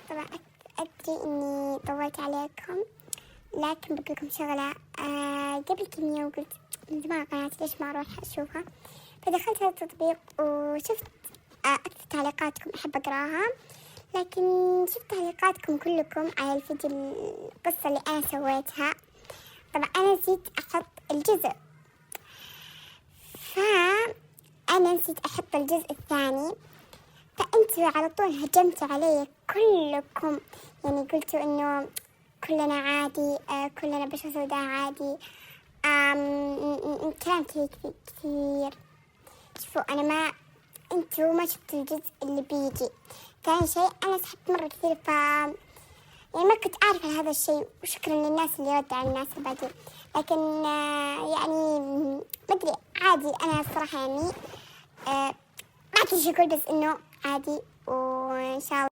طبعا أدري إني طولت عليكم، لكن بقول لكم شغلة. قبل كم يوم قلت من زمان قناتي ليش ما أروح أشوفها، فدخلت هذا التطبيق وشفت أكثر تعليقاتكم أحب أقراها، لكن شفت تعليقاتكم كلكم على الفيديو القصة اللي أنا سويتها. طبعا أنا نسيت أحط الجزء، فأنا نسيت أحط الجزء الثاني، فأنتوا على طول هجمتوا علي كلكم، يعني قلتوا إنه كلنا عادي، كلنا بشرة سوداء عادي، كلام كثير. شوفوا أنا أنتوا ما شفتوا الجزء اللي بيجي. ثاني شيء أنا سحبت مرة كثير، يعني ما كنت أعرف هذا الشيء، وشكرا للناس اللي ردوا على الناس اللي بعدين، لكن يعني ما أدري، عادي. أنا الصراحة يعني ما أدري إيش أقول، بس إنه عادي، وإن شاء الله